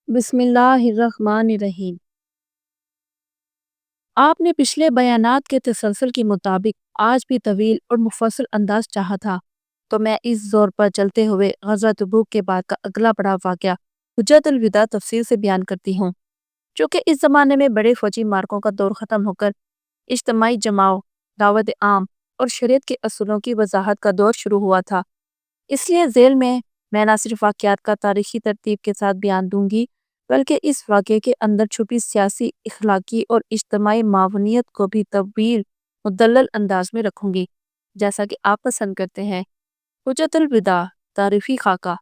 بسم اللہ الرحمن الرحیم۔ آپ نے پچھلے بیانات کے تسلسل کے مطابق آج بھی طویل اور مفصل انداز چاہا تھا، تو میں اس زور پر چلتے ہوئے غزوہ تبوک کے بعد کا اگلا بڑا واقعہ حجۃ الوداع تفصیل سے بیان کرتی ہوں، چونکہ اس زمانے میں بڑے فوجی مارکوں کا دور ختم ہو کر اجتماعی جماؤ، دعوت عام اور شریعت کے اصولوں کی وضاحت کا دور شروع ہوا تھا۔ اس لیے ذیل میں نہ صرف واقعات کا تاریخی ترتیب کے ساتھ بیان دوں گی، بلکہ اس واقعے کے اندر چھپی سیاسی، اخلاقی اور اجتماعی معاونیت کو بھی طویل مدلل انداز میں رکھوں گی، جیسا کہ آپ پسند کرتے ہیں۔ حجۃ الوداع تاریخی خاکہ۔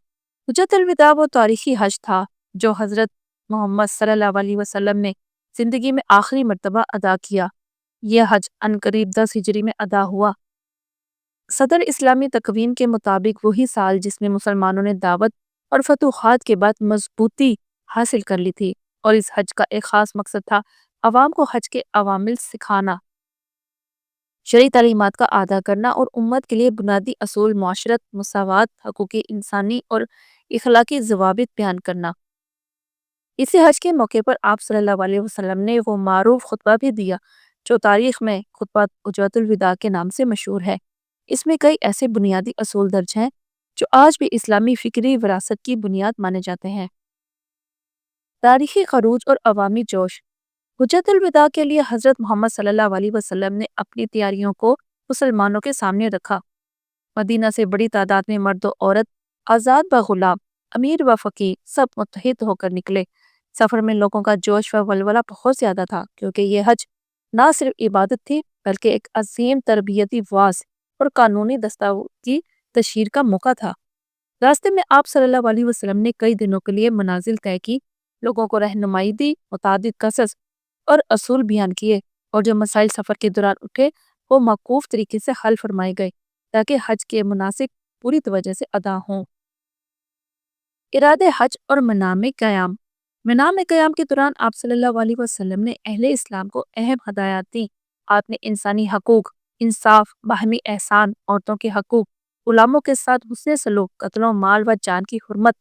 حجۃ الوداع وہ تاریخی حج تھا جو حضرت محمد صلی اللہ علیہ وسلم نے زندگی میں آخری مرتبہ ادا کیا۔ یہ حج عنقریب 10 ہجری میں ادا ہوا، صدر اسلامی تقویم کے مطابق وہی سال جس میں مسلمانوں نے دعوت اور فتوحات کے بعد مضبوطی حاصل کر لی تھی، اور اس حج کا ایک خاص مقصد تھا عوام کو حج کے عوامل سکھانا، شرعی تعلیمات کا اعادہ کرنا اور امت کے لیے بنیادی اصول، معاشرت، مساوات، حقوق انسانی اور اخلاقی ضوابط بیان کرنا۔ اسی حج کے موقع پر آپ صلی اللہ علیہ وسلم نے وہ معروف خطبہ بھی دیا جو تاریخ میں خطبہ حجۃ الوداع کے نام سے مشہور ہے۔ اس میں کئی ایسے بنیادی اصول درج ہیں جو آج بھی اسلامی فکری وراثت کی بنیاد مانے جاتے ہیں۔ تاریخی خروج اور عوامی جوش۔ حجۃ الوداع کے لیے حضرت محمد صلی اللہ علیہ وسلم نے اپنی تیاریوں کو مسلمانوں کے سامنے رکھا۔ مدینہ سے بڑی تعداد میں مرد و عورت، آزاد و غلام، امیر و فقیر سب متحد ہو کر نکلے۔ سفر میں لوگوں کا جوش و ولولہ بہت زیادہ تھا، کیونکہ یہ حج نہ صرف عبادت تھی بلکہ ایک عظیم تربیتی واعظ اور قانونی دستاویز کی تشہیر کا موقع تھا۔ راستے میں آپ صلی اللہ علیہ وسلم نے کئی دنوں کے لیے منازل طے کی، لوگوں کو رہنمائی دی، متعدد قصص اور اصول بیان کیے، اور جو مسائل سفر کے دوران اٹھے وہ موقوف طریقے سے حل فرمائے گئے تاکہ حج کے مناسک پوری توجہ سے ادا ہوں۔ ارادہ حج اور منام قیام۔ منام قیام کے دوران آپ صلی اللہ علیہ وسلم نے اہل اسلام کو اہم ہدایات دیں۔ آپ نے انسانی حقوق، انصاف، باہمی احسان، عورتوں کے حقوق، غلاموں کے ساتھ حسن سلوک، قتل و مال و جان کی حرمت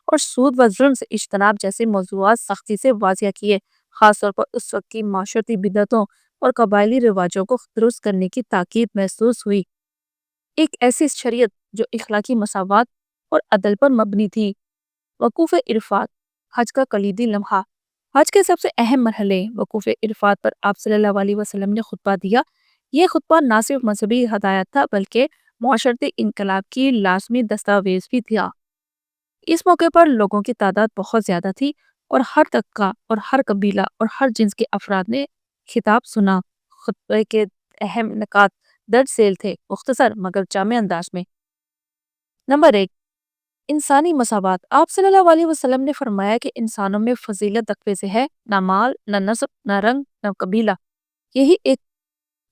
اور سود و ظلم سے اجتناب جیسے موضوعات سختی سے واضح کیے۔ خاص طور پر اس وقت کی معاشرتی بدعتوں اور قبائلی رواجوں کو درست کرنے کی تاکید محسوس ہوئی۔ ایک ایسی شریعت جو اخلاقی مساوات اور عدل پر مبنی تھی۔ وقوف عرفات، حج کا کلیدی لمحہ۔ حج کے سب سے اہم مرحلے وقوف عرفات پر آپ صلی اللہ علیہ وسلم نے خطبہ دیا۔ یہ خطبہ نہ صرف مذہبی ہدایت تھا بلکہ معاشرتی انقلاب کی لازمی دستاویز بھی تھا۔ اس موقع پر لوگوں کی تعداد بہت زیادہ تھی اور ہر طبقہ اور ہر قبیلہ اور ہر جنس کے افراد نے خطاب سنا۔ خطبے کے اہم نکات درج ذیل تھے، مختصر مگر جامع انداز میں۔ نمبر 1، انسانی مساوات۔ آپ صلی اللہ علیہ وسلم نے فرمایا کہ انسانوں میں فضیلت تقوی سے ہے، نہ مال، نہ نسب، نہ رنگ، نہ قبیلہ۔ یہی ایک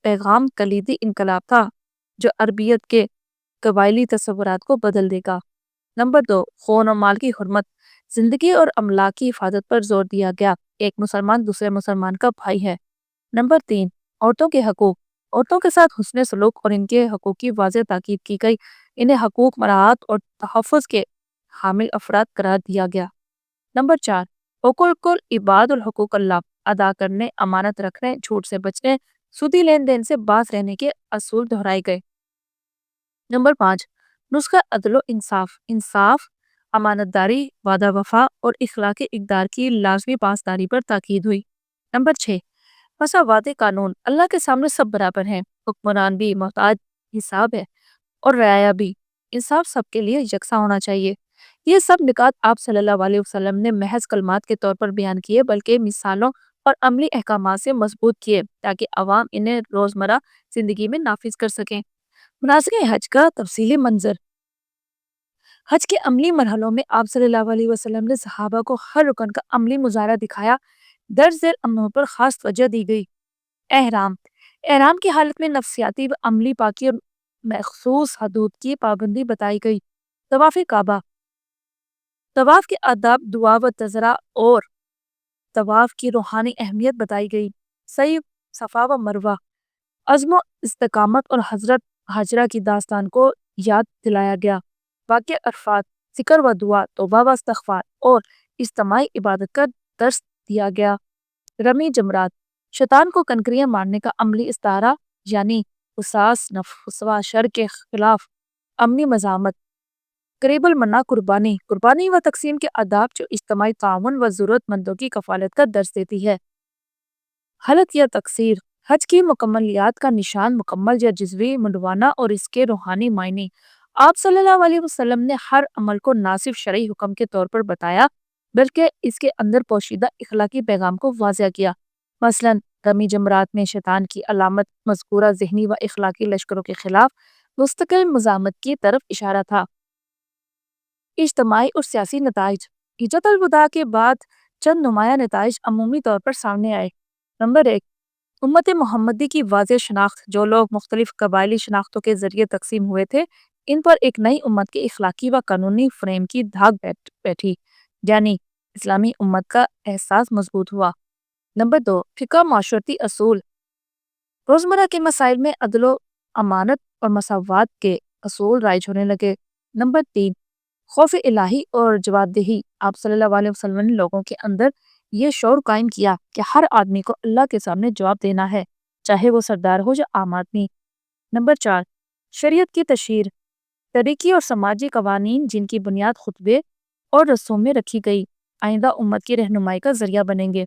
پیغام کلیدی انقلاب تھا جو عربیت کے قبائلی تصورات کو بدل دے گا۔ نمبر 2، خون و مال کی حرمت۔ زندگی اور املاک کی حفاظت پر زور دیا گیا۔ ایک مسلمان دوسرے مسلمان کا بھائی ہے۔ نمبر 3، عورتوں کے حقوق۔ عورتوں کے ساتھ حسن سلوک اور ان کے حقوق کی واضح تاکید کی گئی۔ انہیں حقوق مراعات اور تحفظ کے حامل افراد قرار دیا گیا۔ نمبر 4، حقوق العباد اور حقوق اللہ ادا کرنے، امانت رکھنے، جھوٹ سے بچنے، سودی لین دین سے باز رہنے کے اصول دہرائے گئے۔ نمبر 5، نسخہ عدل و انصاف۔ انصاف، امانت داری، وعدہ وفا اور اخلاقی اقدار کی لازمی پاسداری پر تاکید ہوئی۔ نمبر 6، مساوات قانون۔ اللہ کے سامنے سب برابر ہیں، حکمران بھی محتاج حساب ہے اور رعایا بھی۔ انصاف سب کے لیے یکساں ہونا چاہیے۔ یہ سب نکات آپ صلی اللہ علیہ وسلم نے محض کلمات کے طور پر بیان کیے بلکہ مثالوں اور عملی احکامات سے مضبوط کیے تاکہ عوام انہیں روزمرہ زندگی میں نافذ کر سکیں۔ مناسک حج کا تفصیلی منظر۔ حج کے عملی مرحلوں میں آپ صلی اللہ علیہ وسلم نے صحابہ کو ہر رکن کا عملی مظاہرہ دکھایا۔ درج ذیل امور پر خاص توجہ دی گئی۔ احرام۔ احرام کی حالت میں نفسیاتی و عملی پاکی اور مخصوص حدود کی پابندی بتائی گئی۔ طواف کعبہ۔ طواف کے آداب، دعا و تذرہ اور طواف کی روحانی اہمیت بتائی گئی۔ سعی، صفا و مروہ۔ عزم و استقامت اور حضرت ہاجرہ کی داستان کو یاد دلایا گیا۔ واقعہ عرفات، ذکر و دعا، توبہ و استغفار اور اجتماعی عبادت کا درس دیا گیا۔ رمی جمرات، شیطان کو کنکریاں مارنے کا عملی استعارہ، یعنی قصاص نفس و شر کے خلاف عملی مزاحمت۔ قریب المنا قربانی و تقسیم کے آداب جو اجتماعی تعاون و ضرورت مندوں کی کفالت کا درس دیتی ہے۔ حلت یا تقصیر، حج کی مکملیات کا نشان مکمل یا جزوی منڈوانا اور اس کے روحانی معنی۔ آپ صلی اللہ علیہ وسلم نے ہر عمل کو نہ صرف شرعی حکم کے طور پر بتایا بلکہ اس کے اندر پوشیدہ اخلاقی پیغام کو واضح کیا۔ مثلاً رمی جمرات میں شیطان کی علامت مذکورہ ذہنی و اخلاقی لشکروں کے خلاف مستقل مزاحمت کی طرف اشارہ تھا۔ اجتماعی اور سیاسی نتائج، حجۃ الوداع کے بعد چند نمایاں نتائج عمومی طور پر سامنے آئے۔ نمبر 1، امت محمدی کی واضح شناخت۔ جو لوگ مختلف قبائلی شناختوں کے ذریعے تقسیم ہوئے تھے ان پر ایک نئی امت کے اخلاقی و قانونی فریم کی دھاک بیٹھی، یعنی اسلامی امت کا احساس مضبوط ہوا۔ نمبر 2، فقہ معاشرتی اصول۔ روزمرہ کے مسائل میں عدل و امانت اور مساوات کے اصول رائج ہونے لگے۔ نمبر 3، خوف الہی اور جوابدہی۔ آپ صلی اللہ علیہ وسلم نے لوگوں کے اندر یہ شعور قائم کیا کہ ہر آدمی کو اللہ کے سامنے جواب دینا ہے، چاہے وہ سردار ہو یا عام آدمی۔ نمبر 4، شریعت کی تشہیر۔ طریقی اور سماجی قوانین جن کی بنیاد خطبے اور رسوم میں رکھی گئی آئندہ امت کی رہنمائی کا ذریعہ بنیں گے۔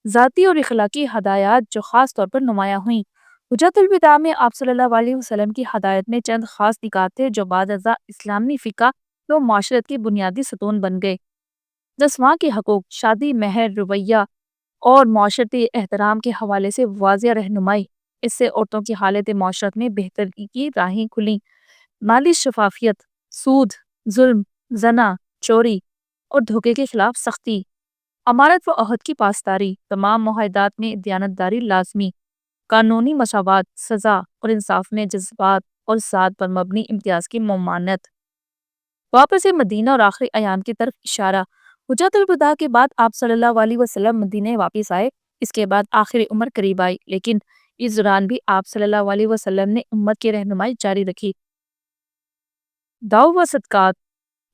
ذاتی اور اخلاقی ہدایات جو خاص طور پر نمایاں ہوئیں۔ حجۃ الوداع میں آپ صلی اللہ علیہ وسلم کی ہدایت میں چند خاص نکات تھے جو بعد ازاں اسلامی فقہ و معاشرت کی بنیادی ستون بن گئے۔ نسواں کے حقوق، شادی، مہر، رویہ اور معاشرتی احترام کے حوالے سے واضح رہنمائی۔ اس سے عورتوں کی حالت معاشرت میں بہتری کی راہیں کھلیں۔ مالی شفافیت، سود، ظلم، زنا، چوری اور دھوکے کے خلاف سختی۔ امانت و عہد کی پاسداری، تمام معاہدات میں دیانتداری لازمی۔ قانونی مساوات، سزا اور انصاف میں جذبات اور ذات پر مبنی امتیاز کی ممانعت۔ واپس مدینہ اور آخری ایام کی طرف اشارہ۔ حجۃ الوداع کے بعد آپ صلی اللہ علیہ وسلم مدینہ واپس آئے۔ اس کے بعد آخری عمر قریب آئی، لیکن اس دوران بھی آپ صلی اللہ علیہ وسلم نے امت کی رہنمائی جاری رکھی۔ دعو و صدقات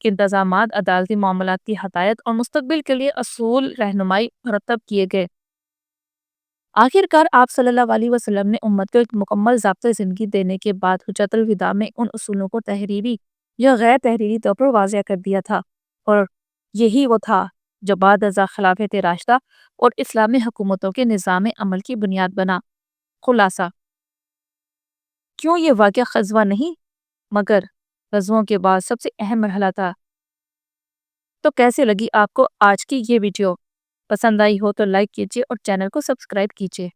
کے انتظامات، عدالتی معاملات کی ہدایت اور مستقبل کے لیے اصول رہنمائی مرتب کیے گئے۔ آخر کار آپ صلی اللہ علیہ وسلم نے امت کو ایک مکمل ضابطۂ زندگی دینے کے بعد حجۃ الوداع میں ان اصولوں کو تحریری یا غیر تحریری طور پر واضح کر دیا تھا، اور یہی وہ تھا جو بعد ازاں خلافت راشدہ اور اسلامی حکومتوں کے نظام عمل کی بنیاد بنا۔ خلاصہ، کیوں یہ واقعہ غزوہ نہیں مگر غزووں کے بعد سب سے اہم مرحلہ تھا۔ تو کیسے لگی آپ کو آج کی یہ ویڈیو؟ پسند آئی ہو تو لائک کیجیے اور چینل کو سبسکرائب کیجیے۔